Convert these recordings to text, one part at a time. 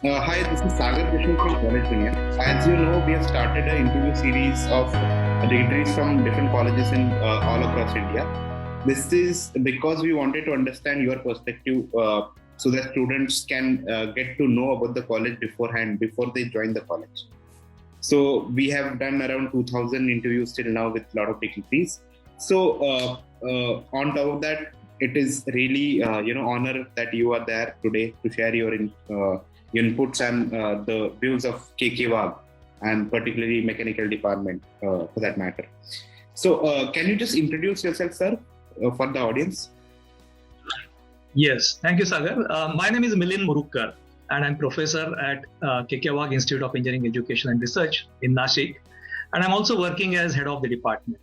Hi, this is Sagar Krishnan from Collegedunia. As you know, we have started an interview series of dignitaries from different colleges in all across India. This is because we wanted to understand your perspective so that students can get to know about the college beforehand, before they join the college. So we have done around 2,000 interviews till now with a lot of dignitaries. So on top of that, it is really honor that you are there today to share your inputs and the views of KKWIEER and particularly mechanical department for that matter. So can you just introduce yourself, sir, for the audience? Yes, thank you, Sagar. My name is Murugkar, and I'm professor at KKWIEER Institute of Engineering Education and Research in Nashik, and I'm also working as head of the department.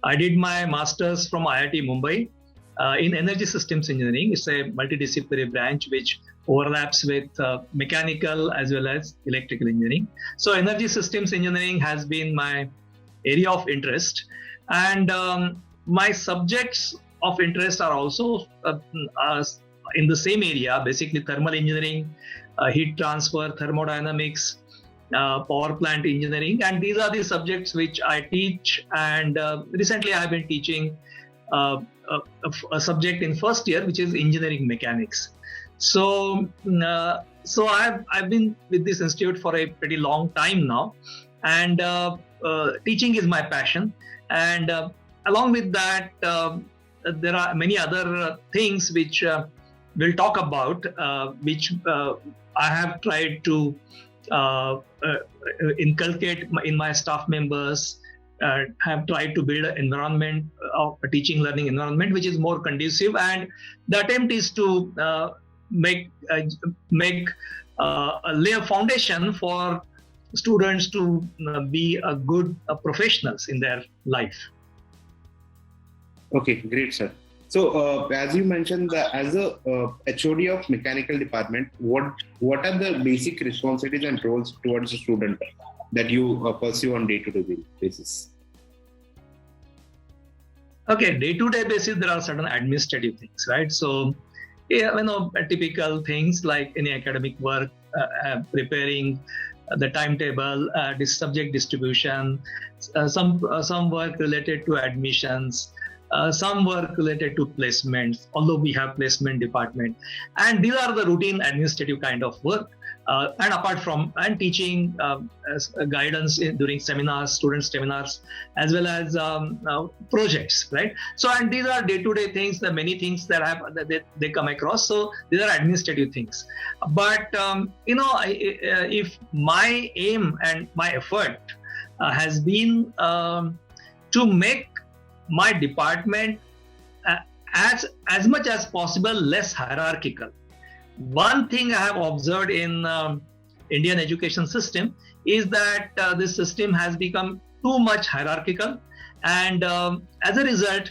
I did my master's from IIT Mumbai in energy systems engineering. It's a multidisciplinary branch which overlaps with mechanical as well as electrical engineering. So energy systems engineering has been my area of interest, and my subjects of interest are also in the same area, basically thermal engineering, heat transfer, thermodynamics, power plant engineering, and these are the subjects which I teach. And recently I have been teaching a subject in first year, which is engineering mechanics. So I've been with this institute for a pretty long time now, and teaching is my passion. And along with that, there are many other things which we'll talk about, which I have tried to inculcate in my staff members. Have tried to build an environment of a teaching learning environment which is more conducive, and the attempt is to lay a foundation for students to be a good professionals in their life. Okay, great, sir. So, as you mentioned, as a HOD of mechanical department, what are the basic responsibilities and roles towards the student that you pursue on day-to-day basis? Okay, day-to-day basis, there are certain administrative things, right? So, typical things like any academic work, preparing the timetable, the subject distribution, some work related to admissions, some work related to placements, although we have placement department. And these are the routine administrative kind of work. And apart from teaching guidance during seminars, student seminars, as well as projects, right? So, and these are day-to-day things, the many things that they come across. So these are administrative things. But, if my aim and my effort has been to make my department as much as possible less hierarchical. One thing I have observed in Indian education system is that this system has become too much hierarchical, and as a result,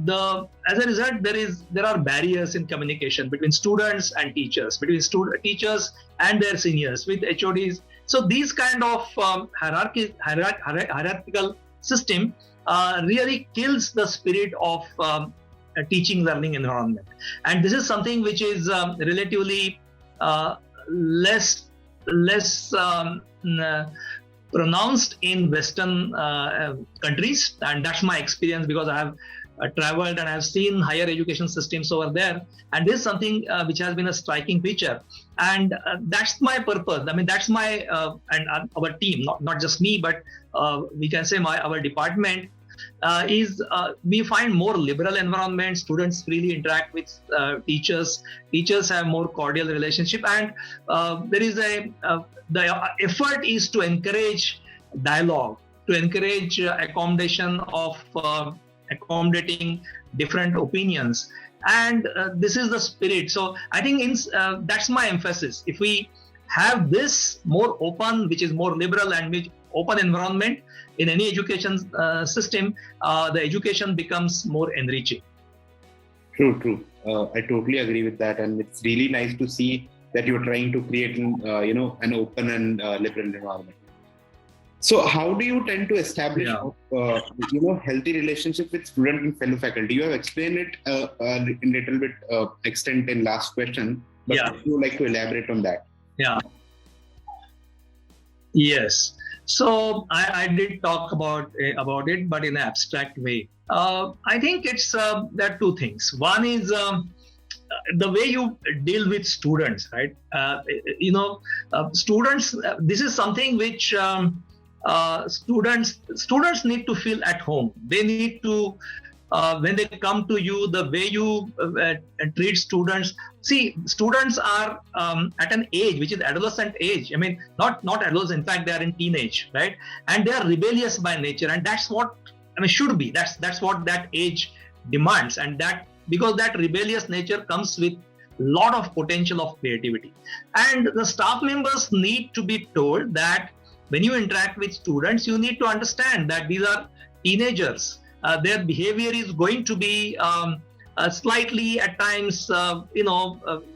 there are barriers in communication between students and teachers, between teachers and their seniors, with HODs. So these kind of hierarchical system really kills the spirit of a teaching learning environment, and this is something which is relatively less pronounced in Western countries, and that's my experience because I have traveled and I've seen higher education systems over there, and this is something which has been a striking feature, and that's my purpose. I mean, that's my and our team, not just me, but we can say our department is we find more liberal environment. Students freely interact with teachers. Teachers have more cordial relationship, and there is the effort is to encourage dialogue, to encourage accommodation of accommodating different opinions, and this is the spirit. So I think that's my emphasis. If we have this more open, which is more liberal and which open environment in any education system, the education becomes more enriching. True. I totally agree with that, and it's really nice to see that you're trying to create an open and liberal environment. So how do you tend to establish healthy relationship with student and fellow faculty? You have explained it in little bit extent in last question, But Yeah. would you like to elaborate on that? Yeah. Yes. So I did talk about it, but in an abstract way. I think it's there are two things. One is the way you deal with students, right? Students. This is something which students need to feel at home. They need to. When they come to you, the way you treat students. See, students are at an age which is adolescent age. I mean, not adolescent. In fact, they are in teenage, right? And they are rebellious by nature, and that's what should be. That's what that age demands, and that because that rebellious nature comes with lot of potential of creativity, and the staff members need to be told that when you interact with students, you need to understand that these are teenagers. Their behavior is going to be slightly at times,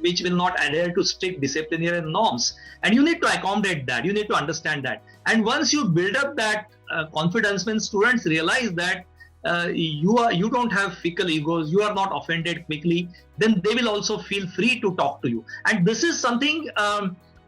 which will not adhere to strict disciplinary norms. And you need to accommodate that. You need to understand that. And once you build up that confidence, when students realize that you don't have fickle egos, you are not offended quickly, then they will also feel free to talk to you. And this is something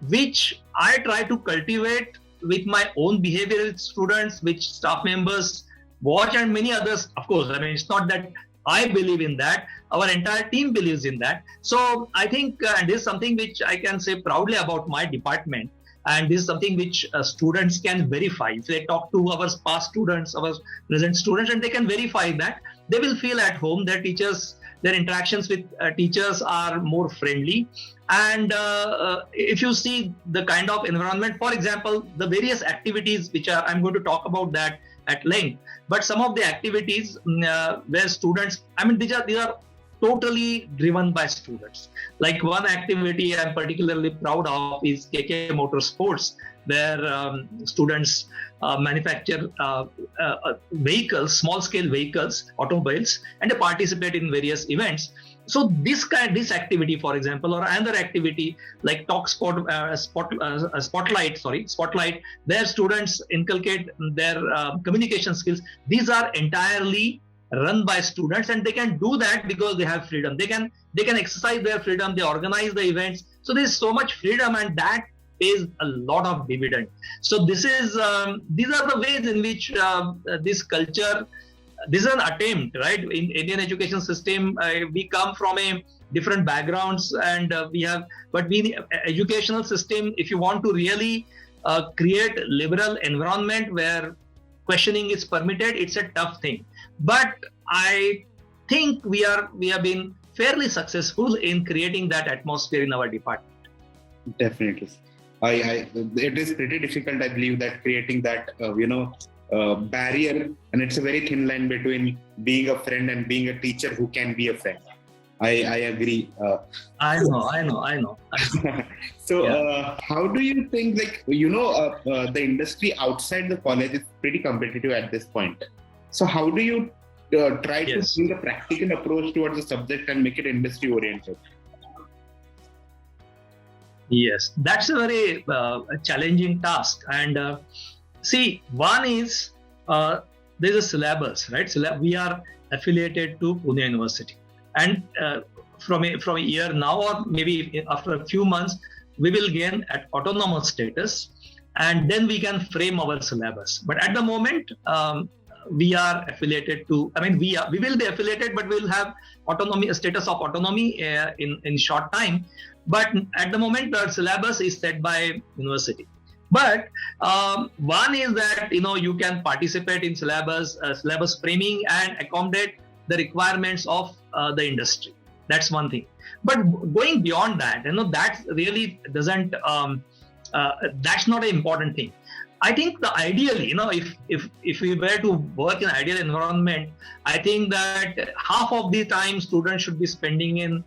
which I try to cultivate with my own behavior with students, which staff members watch, and many others, of course. It's not that I believe in that. Our entire team believes in that. So I think, and this is something which I can say proudly about my department. And this is something which students can verify. If they talk to our past students, our present students, and they can verify that, they will feel at home. Their teachers, their interactions with teachers are more friendly. And if you see the kind of environment, for example, the various activities which are, I'm going to talk about that at length, but some of the activities where students, these are totally driven by students. Like one activity I'm particularly proud of is KK Motorsports, where students manufacture vehicles, small scale vehicles, automobiles, and they participate in various events. So this activity, for example, or another activity like Spotlight, where students inculcate their communication skills. These are entirely run by students, and they can do that because they have freedom. They can exercise their freedom. They organize the events. So there is so much freedom, and that pays a lot of dividend. So these are the ways in which this culture. This is an attempt, right? In Indian education system, we come from a different backgrounds, and educational system, if you want to really create liberal environment where questioning is permitted, it's a tough thing. But I think we have been fairly successful in creating that atmosphere in our department. Definitely. It is pretty difficult, I believe, that creating that, barrier, and it's a very thin line between being a friend and being a teacher who can be a friend. I agree. I know. So, how do you think, the industry outside the college is pretty competitive at this point. So, how do you try to bring a practical approach towards the subject and make it industry oriented? Yes, that's a very challenging task. And see, one is there's a syllabus, right? We are affiliated to Pune University, and from a year now, or maybe after a few months, we will gain at autonomous status, and then we can frame our syllabus. But at the moment, we are affiliated to. We will be affiliated, but we will have autonomy, a status of autonomy in short time. But at the moment, the syllabus is set by university. But one is that you can participate in syllabus framing and accommodate the requirements of the industry. That's one thing. But going beyond that, that really doesn't. That's not an important thing. I think ideally, if we were to work in an ideal environment, I think that half of the time students should be spending in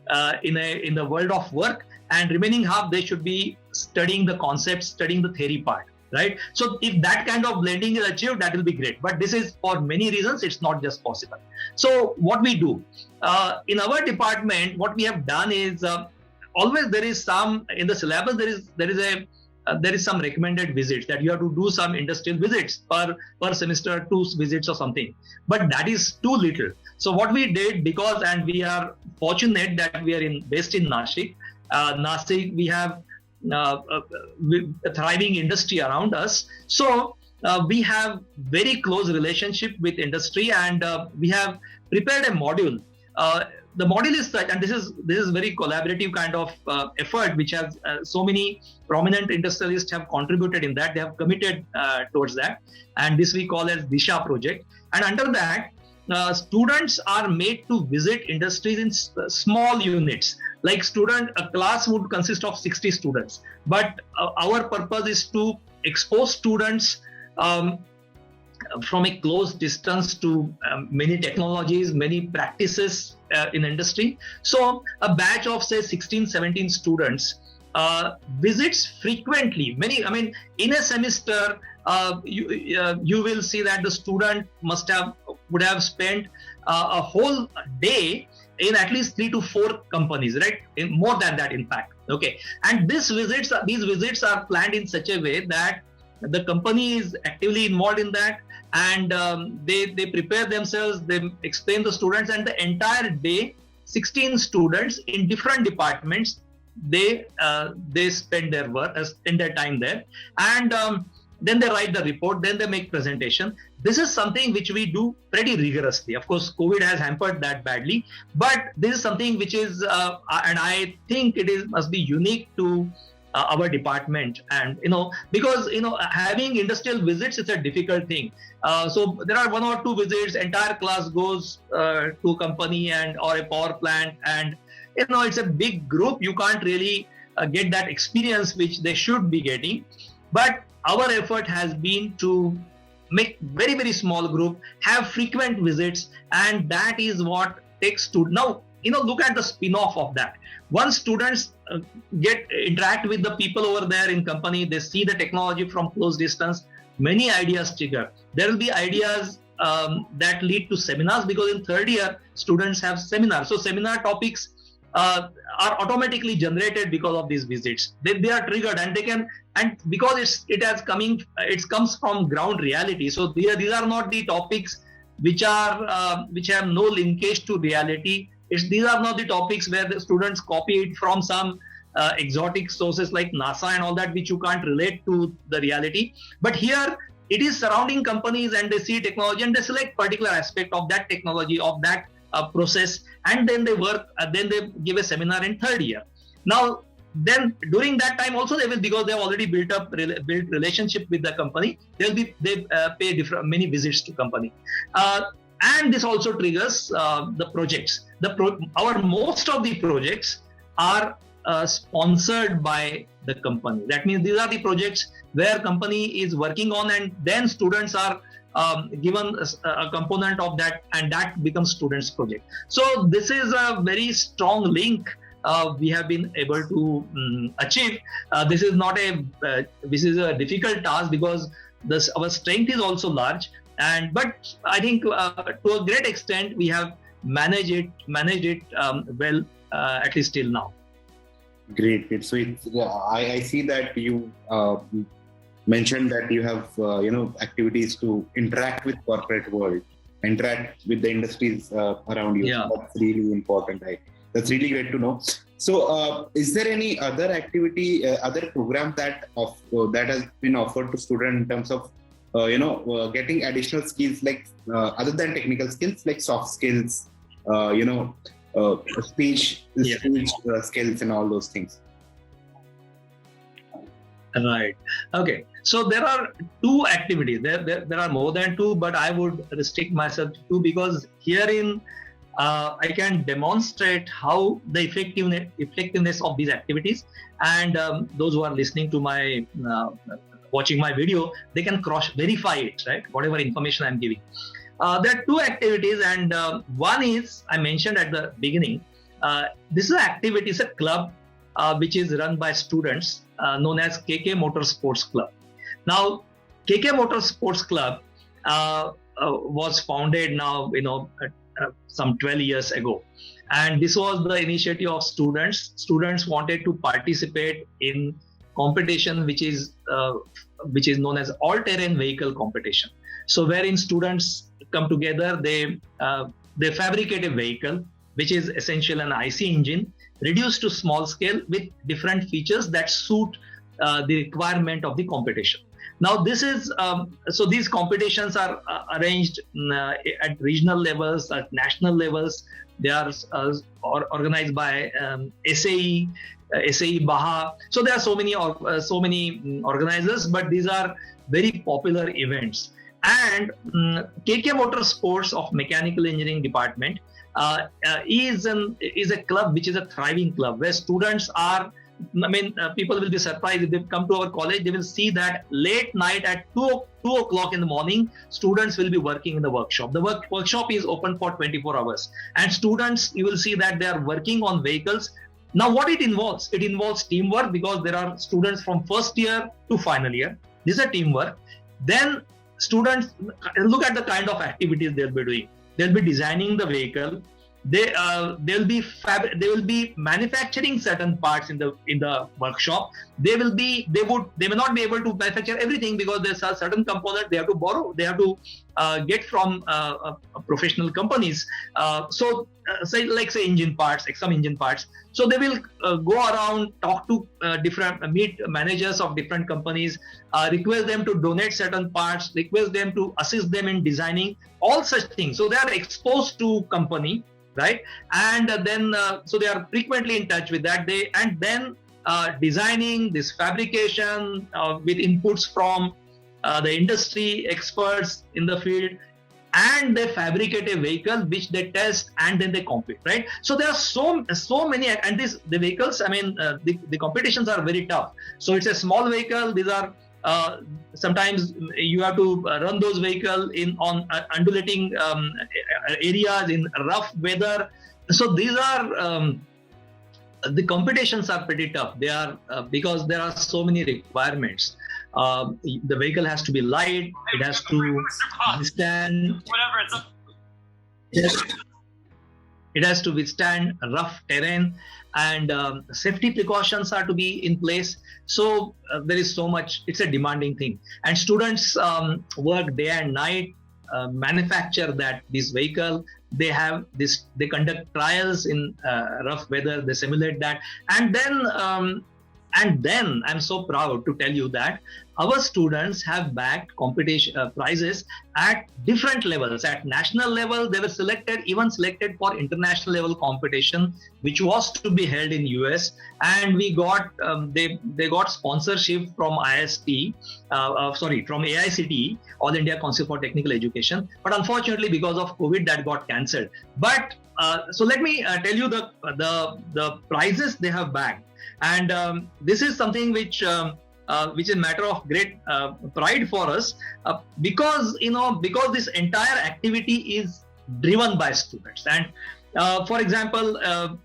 the world of work, and remaining half they should be studying the concepts, studying the theory part, right? So if that kind of blending is achieved, that will be great. But this is, for many reasons, it's not just possible. So what we do in our department, what we have done is always there is some in the syllabus. There is some recommended visits that you have to do some industrial visits per semester, 2 visits or something. But that is too little. So what we did, and we are fortunate that we are based in Nashik, Nashik, we have a thriving industry around us. So we have very close relationship with industry, and we have prepared a module. The module is such, and this is very collaborative kind of effort, which has so many prominent industrialists have contributed in that. They have committed towards that, and this we call as Disha project. And under that, students are made to visit industries in small units. Like a class would consist of 60 students, but our purpose is to expose students from a close distance to many technologies, many practices in industry. So a batch of say 16, 17 students visits frequently. In a semester, you will see that the student would have spent a whole day in at least 3 to 4 companies, right? In more than that, in fact. Okay, and these visits are planned in such a way that the company is actively involved in that, and they prepare themselves, they explain the students, and the entire day, 16 students in different departments, they spend their time there, and then they write the report, then they make presentation. This is something which we do pretty rigorously. Of course, COVID has hampered that badly, but this is something which is, and I think must be unique to our department. And because having industrial visits is a difficult thing. So there are 1 or 2 visits, entire class goes to a company or a power plant, and it's a big group. You can't really get that experience which they should be getting. But our effort has been to make very, very small group, have frequent visits, and that is what takes to now. Look at the spin-off of that. Once students interact with the people over there in company, they see the technology from close distance, many ideas trigger. There will be ideas that lead to seminars, because in third year, students have seminars. So seminar topics are automatically generated because of these visits. They are triggered, and they can, and because it comes from ground reality. So these are not the topics which have no linkage to reality. These are not the topics where the students copy it from some exotic sources like NASA and all that, which you can't relate to the reality. But here it is surrounding companies, and they see technology, and they select particular aspect of that technology, of that process, and then they work. Then they give a seminar in third year. Now, then during that time also they will, because they have already built relationship with the company, they pay many visits to company. And this also triggers the projects. Most of the projects are sponsored by the company. That means these are the projects where company is working on, and then students are given a component of that, and that becomes students' project. So this is a very strong link we have been able to achieve. This is a difficult task, because our strength is also large. But I think to a great extent we have managed it well, at least till now. Great. So I see that you mentioned that you have activities to interact with corporate world, interact with the industries around you. Yeah. That's really important. That's really great to know. So is there any other activity, other program that has been offered to students in terms of getting additional skills, like other than technical skills, like soft skills, speech skills, and all those things? Right. Okay. So there are 2 activities. There are more than 2, but I would restrict myself to 2, because herein I can demonstrate how the effectiveness of these activities, and those who are listening to my watching my video, they can cross-verify it, right? Whatever information I'm giving. There are 2 activities, and one is, I mentioned at the beginning, this is an activity, it's a club which is run by students, known as KK Motor Sports Club. Now, KK Motor Sports Club was founded now, some 12 years ago. And this was the initiative of students. Students wanted to participate in competition which is known as all-terrain vehicle competition. So wherein students come together, they fabricate a vehicle which is essentially an IC engine, reduced to small scale with different features that suit the requirement of the competition. Now, this is so these competitions are arranged at regional levels, at national levels. They are organized by SAE, Baha. So there are so many organizers, but these are very popular events. And KK Motorsports of Mechanical Engineering Department is a club which is a thriving club where students are. People will be surprised if they come to our college. They will see that late night at 2 o'clock in the morning, students will be working in the workshop. The workshop is open for 24 hours. And students, you will see that they are working on vehicles. Now, what it involves? It involves teamwork because there are students from first year to final year. This is a teamwork. Then students, look at the kind of activities they'll be doing. They'll be designing the vehicle. They will be manufacturing certain parts in the workshop. They may not be able to manufacture everything because there's a certain component they have to borrow. They have to get from professional companies. Say engine parts, some engine parts. So they will go around, talk to meet managers of different companies, request them to donate certain parts, request them to assist them in designing all such things. So they are exposed to company. Right, and then so they are frequently in touch with that. Designing this fabrication with inputs from the industry experts in the field, and they fabricate a vehicle which they test and then they compete. Right, so there are so many, and the vehicles. The competitions are very tough. So it's a small vehicle. These are sometimes you have to run those vehicles on undulating areas in rough weather. So these are the competitions are pretty tough. They are because there are so many requirements. The vehicle has to be light. It has to withstand. It has to withstand rough terrain, and safety precautions are to be in place. So there is so much. It's a demanding thing, and students work day and night, manufacture this vehicle. They conduct trials in rough weather. They simulate that, and then I'm so proud to tell you that our students have bagged competition prizes at different levels. At national level, they were selected for international level competition, which was to be held in US. And we got they got sponsorship from from AICTE, All India Council for Technical Education. But unfortunately, because of COVID, that got cancelled. But so let me tell you the prizes they have bagged. And this is something which is a matter of great pride for us, because this entire activity is driven by students. And for example,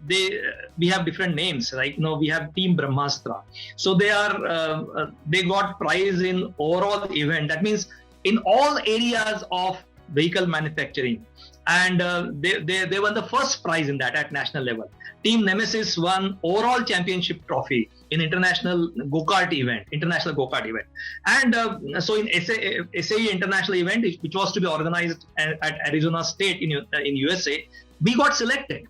we have different names. We have Team Brahmastra. So they got prize in overall event. That means in all areas of vehicle manufacturing, and they won the first prize in that at national level. Team Nemesis won overall championship trophy in international go-kart event. And so in SAE international event, which was to be organized at Arizona State in USA, we got selected,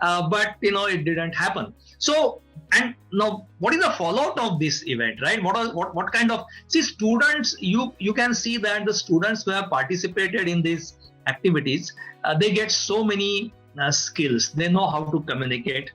but it didn't happen. So, and now what is the fallout of this event, right? What kind of students? You can see that the students who have participated in these activities, they get so many skills. They know how to communicate.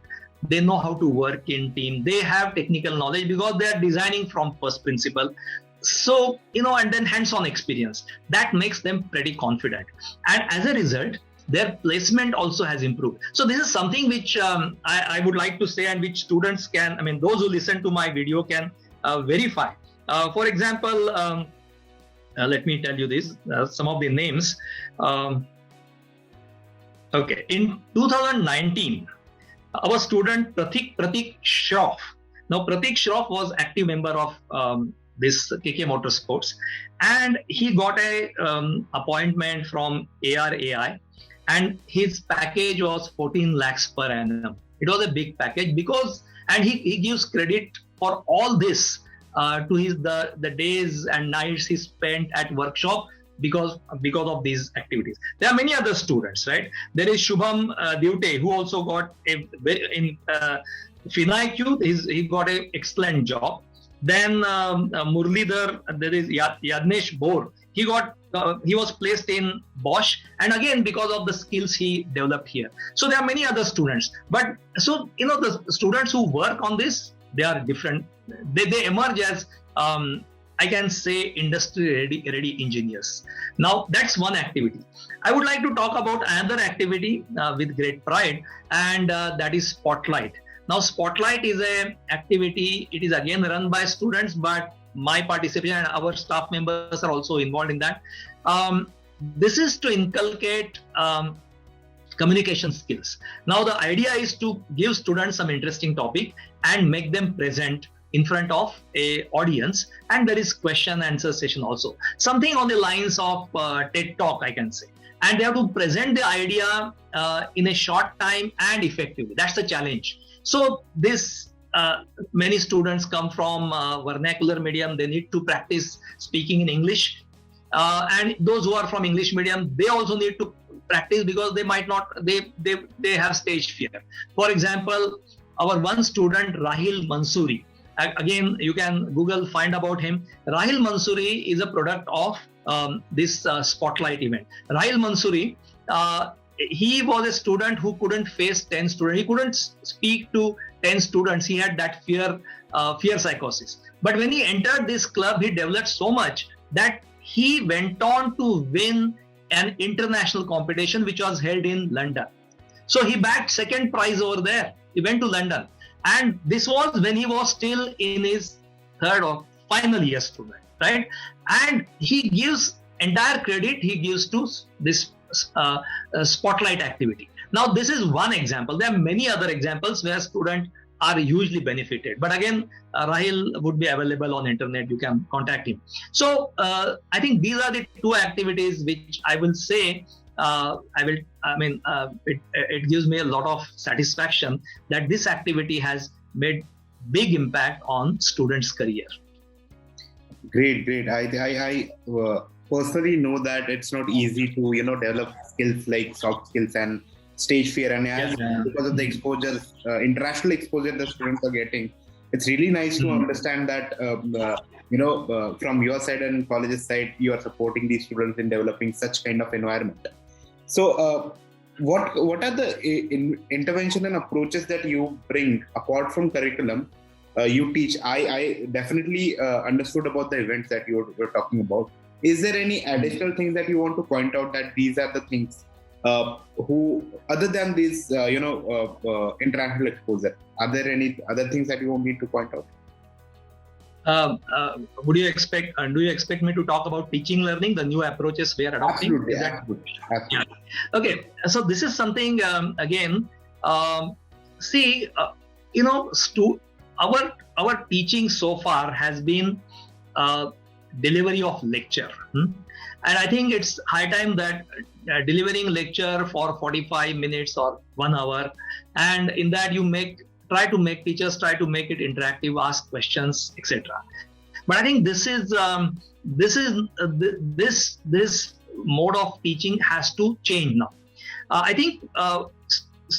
They know how to work in team. They have technical knowledge because they are designing from first principle. So, and then hands-on experience. That makes them pretty confident. And as a result, their placement also has improved. So this is something which I would like to say, and which students can, those who listen to my video can verify. For example, let me tell you this, some of the names. Okay, in 2019, our student Pratik Shroff. Now, Pratik Shroff was active member of this KK Motorsports, and he got a appointment from ARAI, and his package was 14 lakhs per annum. It was a big package and he gives credit for all this to the days and nights he spent at workshop because of these activities. There are many other students, right? There is Shubham Diute, who also got in FinIQ. He got an excellent job. Then Murlidhar, there is Yadnesh Bor. He was placed in Bosch, and again because of the skills he developed here. So there are many other students, but so the students who work on this, they are different. They emerge as I can say industry ready engineers. Now that's one activity. I would like to talk about another activity with great pride, and that is Spotlight. Now Spotlight is a activity. It is again run by students, but my participation and our staff members are also involved in that. This is to inculcate communication skills. Now the idea is to give students some interesting topic and make them present in front of a audience, and there is question answer session also. Something on the lines of TED Talk, I can say. And they have to present the idea in a short time and effectively. That's the challenge. So this many students come from vernacular medium. They need to practice speaking in English. And those who are from English medium, they also need to practice because they might not, they have stage fear. For example, our one student, Rahil Mansoori, again, you can Google, find about him. Rahil Mansoori is a product of this Spotlight event. Rahil Mansoori, he was a student who couldn't face 10 students. He couldn't speak to 10 students. He had that fear psychosis. But when he entered this club, he developed so much that he went on to win an international competition which was held in London. So he bagged second prize over there. He went to London. And this was when he was still in his third or final year student, right? And he gives entire credit, he gives to this Spotlight activity. Now, this is one example. There are many other examples where students are hugely benefited. But again, Rahil would be available on internet. You can contact him. So I think these are the two activities which I will say it gives me a lot of satisfaction that this activity has made big impact on students' career. Great. I personally know that it's not easy to develop skills like soft skills and stage fear, and because of the exposure, international exposure the students are getting, it's really nice to understand that from your side and college's side, you are supporting these students in developing such kind of environment. So what are the intervention and approaches that you bring apart from curriculum you teach? I definitely understood about the events that you were talking about. Is there any additional things that you want to point out that these are the things who, other than this international exposure, are there any other things that you want me to point out? Do you expect me to talk about teaching learning, the new approaches we are adopting? Absolutely. Yeah. Okay, so this is something again. Our teaching so far has been delivery of lecture, and I think it's high time that delivering lecture for 45 minutes or 1 hour, and in that you try to make it interactive, ask questions, etc. But I think this mode of teaching has to change now. I think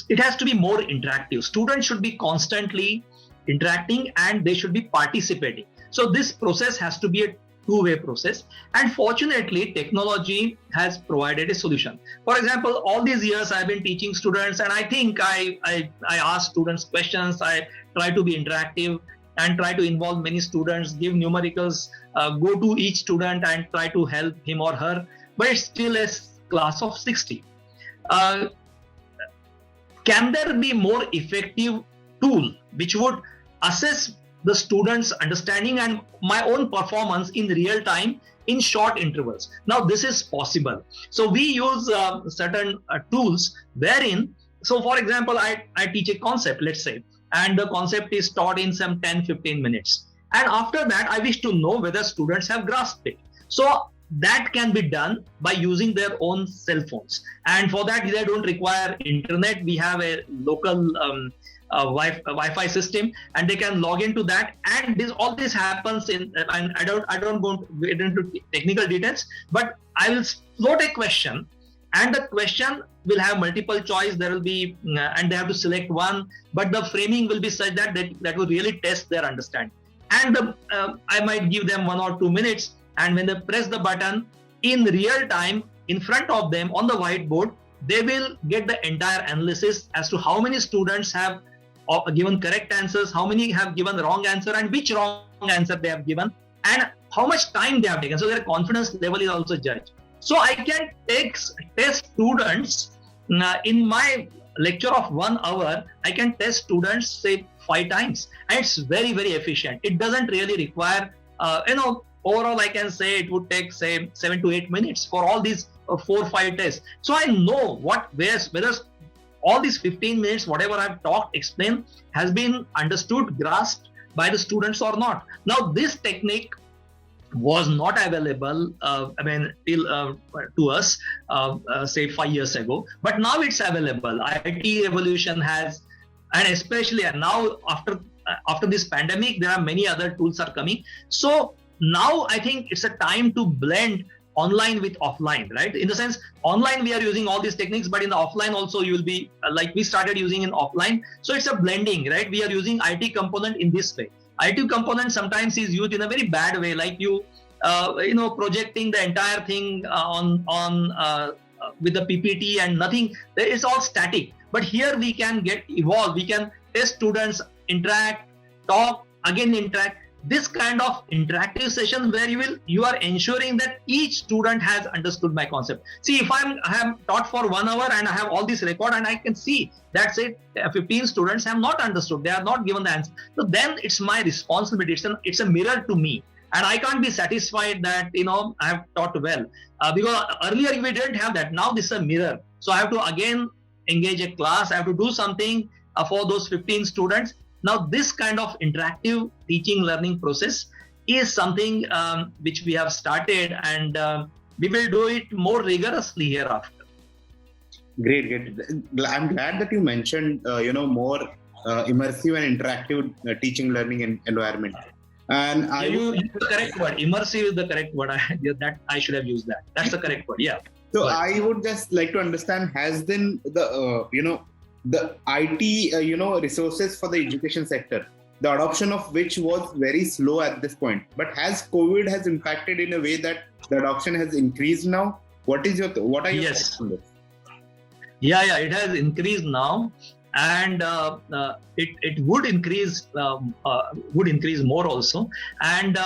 it has to be more interactive. Students should be constantly interacting and they should be participating. So this process has to be a two-way process, and fortunately technology has provided a solution. For example, all these years I've been teaching students, and I think I ask students questions, I try to be interactive and try to involve many students, give numericals, go to each student and try to help him or her, but it's still a class of 60. Can there be more effective tool which would assess the students' understanding and my own performance in real time in short intervals? Now this is possible. So we use certain tools wherein, so for example, I teach a concept, let's say, and the concept is taught in some 10-15 minutes. And after that, I wish to know whether students have grasped it. So that can be done by using their own cell phones. And for that, they don't require internet. We have a local Wi-Fi system, and they can log into that. And all this happens in. And I don't go into technical details, but I will float a question, and the question will have multiple choice. There will be, and they have to select one, but the framing will be such that will really test their understanding. And I might give them 1 or 2 minutes, and when they press the button in real time in front of them on the whiteboard, they will get the entire analysis as to how many students have given correct answers, how many have given wrong answer, and which wrong answer they have given, and how much time they have taken. So their confidence level is also judged. So I can test students in my lecture of 1 hour. I can test students say 5 times, and it's very, very efficient. It doesn't really require, overall I can say it would take say 7 to 8 minutes for all these 4 or 5 tests. So I know whether all these 15 minutes, whatever I've talked, explained, has been understood, grasped by the students or not. Now this technique was not available, till to us, say 5 years ago. But now it's available. IT evolution has, and especially now after this pandemic, there are many other tools are coming. So now I think it's a time to blend online with offline, right? In the sense, online we are using all these techniques, but in the offline also you will be like we started using in offline. So it's a blending, right? We are using IT component in this way. IT component sometimes is used in a very bad way, like you projecting the entire thing on with the PPT and nothing. It's all static. But here we can evolve. We can test students, interact, talk, again interact. This kind of interactive session where you are ensuring that each student has understood my concept. See, if I have taught for 1 hour and I have all this record and I can see that's it, 15 students have not understood, they are not given the answer. So then it's my responsibility. It's a mirror to me, and I can't be satisfied that I have taught well because earlier we didn't have that. Now this is a mirror, so I have to again engage a class. I have to do something for those 15 students. Now, this kind of interactive teaching learning process is something which we have started, and we will do it more rigorously hereafter. Great. I'm glad that you mentioned, more immersive and interactive teaching learning environment. And you used the correct word. Immersive is the correct word. I should have used that. That's the correct word. Yeah. So I would just like to understand, has been the IT, resources for the education sector, the adoption of which was very slow at this point. But has COVID has impacted in a way that the adoption has increased now? What are your thoughts on this? Yeah, it has increased now, and it would increase more also. And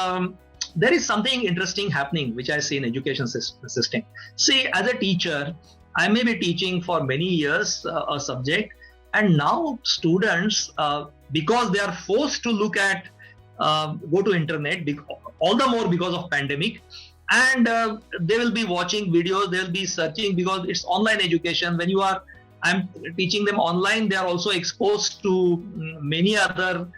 there is something interesting happening which I see in education system. See, as a teacher, I may be teaching for many years a subject, and now students, because they are forced to look at, go to internet, all the more because of pandemic, and they will be watching videos, they will be searching because it's online education. I'm teaching them online, they are also exposed to many other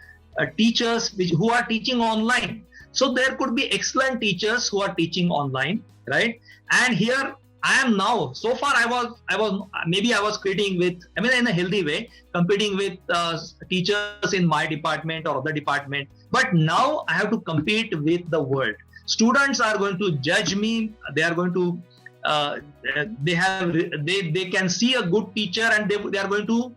teachers who are teaching online. So there could be excellent teachers who are teaching online, right? And here I am now. So far, I was competing with, in a healthy way, competing with teachers in my department or other department. But now I have to compete with the world. Students are going to judge me. They are going to, they can see a good teacher, and they are going to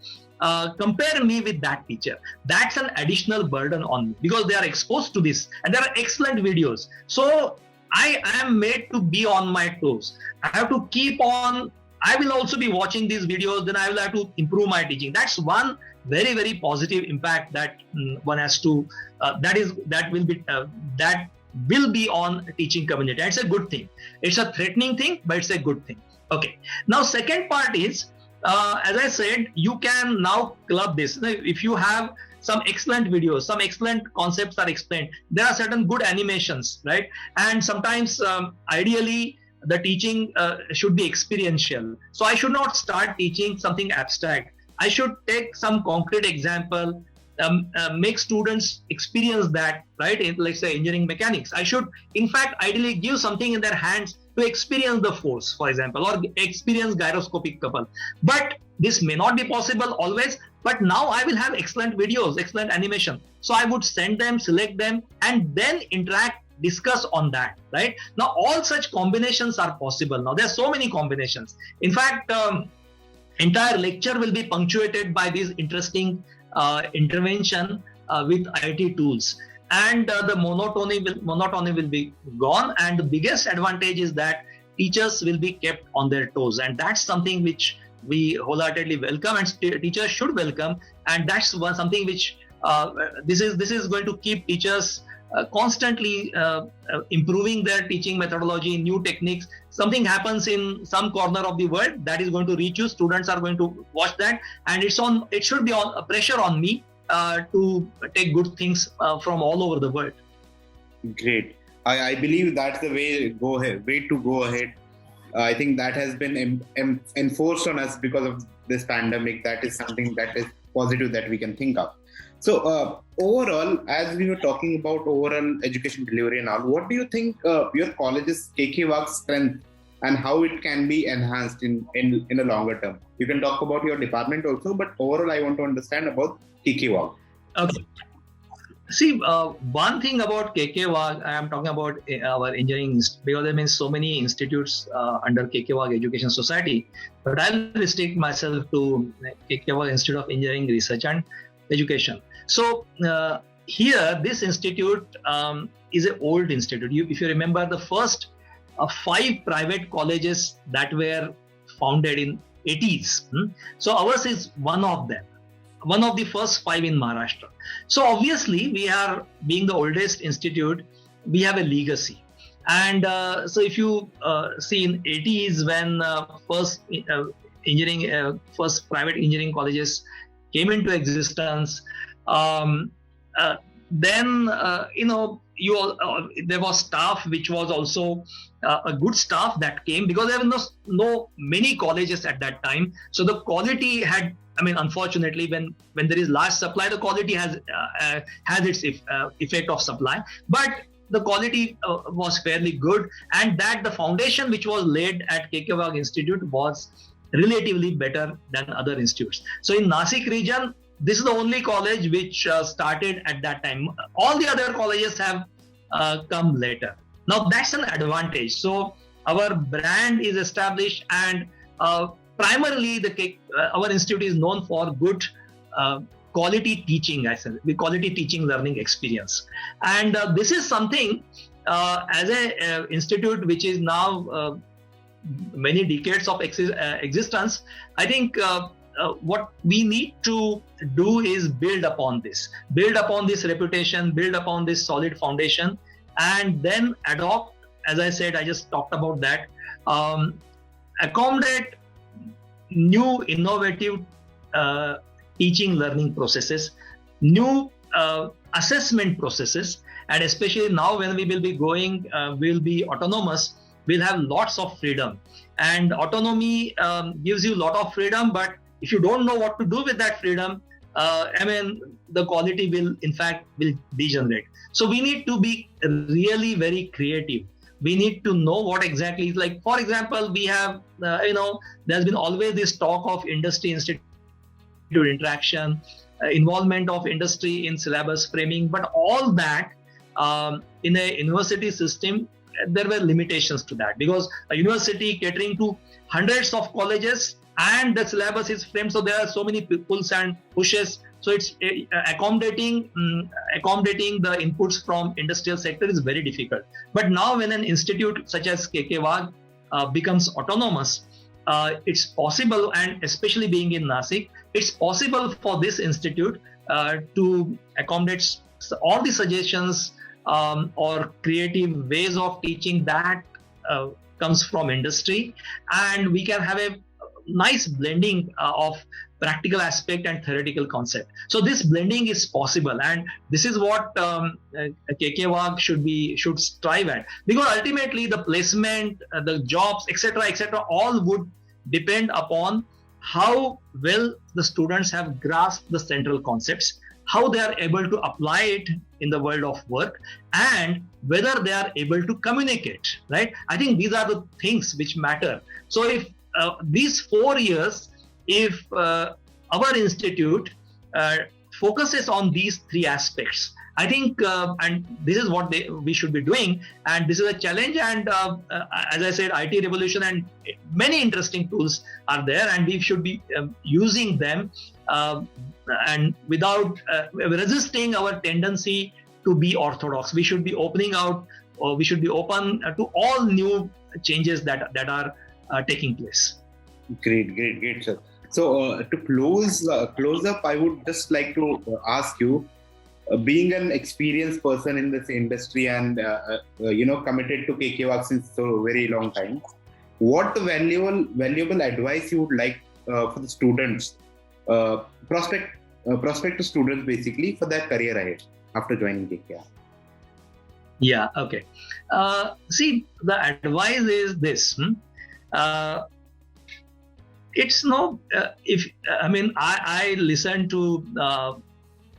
compare me with that teacher. That's an additional burden on me because they are exposed to this, and there are excellent videos. So I am made to be on my toes. I have to keep on. I will also be watching these videos. Then I will have to improve my teaching. That's one very, very positive impact that one has to. That will be on teaching community. And it's a good thing. It's a threatening thing, but it's a good thing. Okay. Now, second part is, as I said, you can now club this. If you have some excellent videos, some excellent concepts are explained, there are certain good animations, right? And sometimes, ideally, the teaching should be experiential. So I should not start teaching something abstract. I should take some concrete example, make students experience that, right? Let's say engineering mechanics. I should, in fact, ideally give something in their hands to experience the force, for example, or experience gyroscopic couple. But this may not be possible always. But now I will have excellent videos, excellent animation. So I would send them, select them, and then interact, discuss on that, right? Now, all such combinations are possible. Now, there are so many combinations. In fact, entire lecture will be punctuated by this interesting intervention with IT tools. And the monotony will be gone. And the biggest advantage is that teachers will be kept on their toes. And that's something which we wholeheartedly welcome, and teachers should welcome. And that's something which this is going to keep teachers constantly improving their teaching methodology, new techniques. Something happens in some corner of the world, that is going to reach you. Students are going to watch that, and it should be on pressure on me to take good things from all over the world. Great. I believe that's the way to go ahead. I think that has been enforced on us because of this pandemic. That is something that is positive that we can think of. So overall, as we were talking about overall education delivery and all, what do you think your college's KKWIEER strength and how it can be enhanced in a longer term? You can talk about your department also, but overall, I want to understand about KKWIEER. Okay. See, one thing about KKWIEER, I am talking about our engineering, because there have been so many institutes under KKWIEER Education Society, but I'll restrict myself to KKWIEER Institute of Engineering Research and Education. So here, this institute is an old institute. If you remember, the first 5 private colleges that were founded in 80s. So ours is one of them. One of the first 5 in Maharashtra. So obviously, we are, being the oldest institute, we have a legacy. And so if you see in 80s, when first private engineering colleges came into existence, then there was staff which was also a good staff that came, because there was no many colleges at that time. So the quality had, unfortunately, when there is large supply, the quality has its effect of supply. But the quality was fairly good, and that the foundation which was laid at KKWIEER Institute was relatively better than other institutes. So in Nashik region, this is the only college which started at that time. All the other colleges have come later. Now that's an advantage. So our brand is established, and primarily our institute is known for good quality teaching, quality teaching learning experience. And this is something as a institute which is now many decades of existence. I think what we need to do is build upon this reputation, build upon this solid foundation, and then adopt, as I said, I just talked about that, accommodate new innovative teaching learning processes, new assessment processes, and especially now when we will be going, we'll be autonomous, we'll have lots of freedom. And autonomy gives you a lot of freedom, but if you don't know what to do with that freedom, the quality will degenerate. So we need to be really very creative. We need to know what exactly is like. For example, we have, there's been always this talk of industry-institute interaction, involvement of industry in syllabus framing, but all that in a university system, there were limitations to that, because a university catering to hundreds of colleges and the syllabus is framed, so there are so many pulls and pushes. So it's accommodating the inputs from industrial sector is very difficult. But now when an institute such as KKWIEER becomes autonomous, it's possible, and especially being in Nashik, it's possible for this institute to accommodate all the suggestions or creative ways of teaching that comes from industry, and we can have a nice blending of practical aspect and theoretical concept. So this blending is possible, and this is what KKWIEER should strive at, because ultimately the placement, the jobs, etc., all would depend upon how well the students have grasped the central concepts, how they are able to apply it in the world of work, and whether they are able to communicate, right? I think these are the things which matter. So if these 4 years, if our institute focuses on these three aspects. I think, and this is what we should be doing, and this is a challenge. And as I said, IT revolution and many interesting tools are there, and we should be using them, and without resisting our tendency to be orthodox. We should be opening out, or we should be open to all new changes that are taking place. Great, sir. So to close up, I would just like to ask you, being an experienced person in this industry and committed to KKWIEER since so very long time, what valuable advice you would like for the students, prospective students basically, for their career ahead after joining KKWIEER? Yeah. Okay. See, the advice is this. It's no. I listen to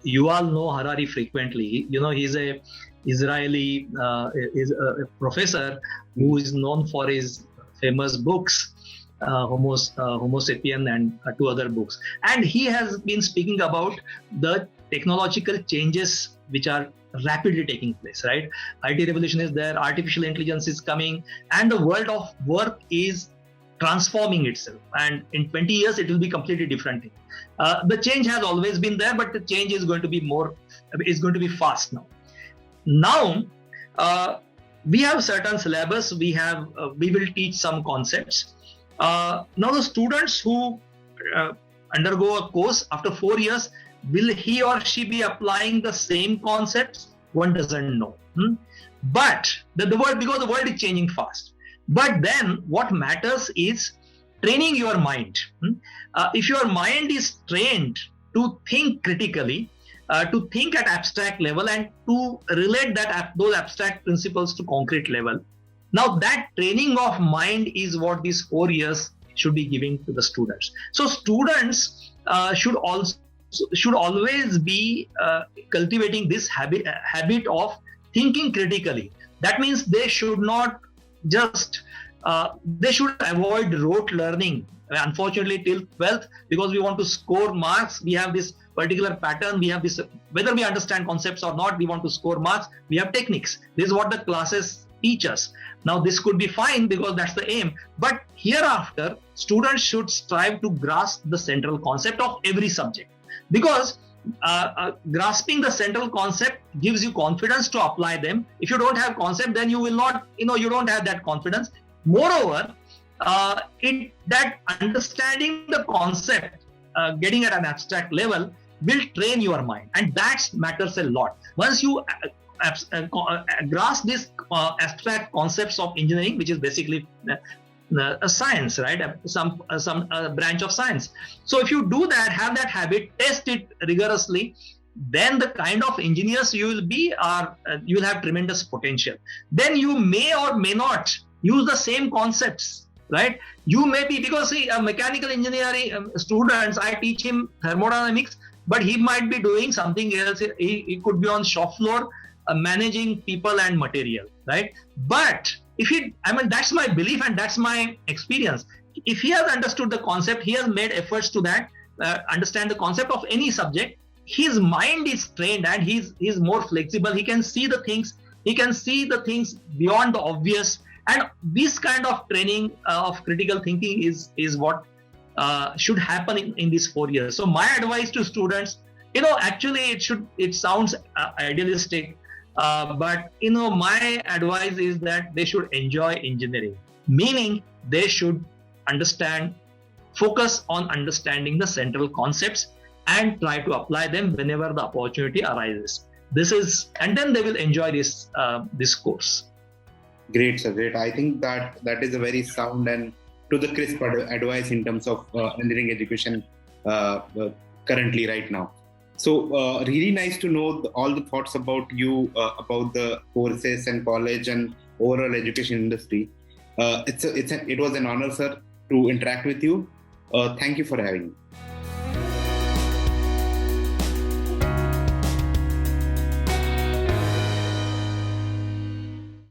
Yuval Noah Harari frequently. He's a Israeli is a professor who is known for his famous books, Homo Sapien and two other books. And he has been speaking about the technological changes which are rapidly taking place, right? IT revolution is there, artificial intelligence is coming, and the world of work is transforming itself. And in 20 years, it will be completely different thing. The change has always been there, but the change is going to be fast now. Now, we have certain syllabus. We will teach some concepts. Now, the students who undergo a course after 4 years, will he or she be applying the same concepts? One doesn't know. But because the world is changing fast. But then what matters is training your mind. If your mind is trained to think critically, to think at abstract level and to relate those abstract principles to concrete level, now that training of mind is what these 4 years should be giving to the students. So students should always be cultivating this habit of thinking critically. That means they should not they should avoid rote learning. Unfortunately, till 12th, because we want to score marks, we have this particular pattern. We have this, whether we understand concepts or not, we want to score marks. We have techniques. This is what the classes teach us. Now, this could be fine because that's the aim. But hereafter, students should strive to grasp the central concept of every subject, because grasping the central concept gives you confidence to apply them. If you don't have concept, then you will not, you don't have that confidence. Moreover, that understanding the concept, getting at an abstract level, will train your mind, and that matters a lot. Once you grasp these abstract concepts of engineering, which is basically a science, right? Some branch of science. So if you do that, have that habit, test it rigorously, then the kind of engineers you will be you will have tremendous potential. Then you may or may not use the same concepts, right? You may be, because see, a mechanical engineering students, I teach him thermodynamics, but he might be doing something else. He could be on shop floor managing people and material, right? But that's my belief and that's my experience. If he has understood the concept, he has made efforts to that, understand the concept of any subject, his mind is trained and he's more flexible. He can see the things. He can see the things beyond the obvious. And this kind of training of critical thinking is what should happen in these 4 years. So my advice to students, actually it sounds idealistic, but my advice is that they should enjoy engineering, meaning they should focus on understanding the central concepts and try to apply them whenever the opportunity arises. And then they will enjoy this course. Great, sir. Great. I think that is a very sound and to the crisp advice in terms of engineering education currently right now. So really nice to know all the thoughts about you, about the courses and college and overall education industry. It was an honor, sir, to interact with you. Thank you for having me.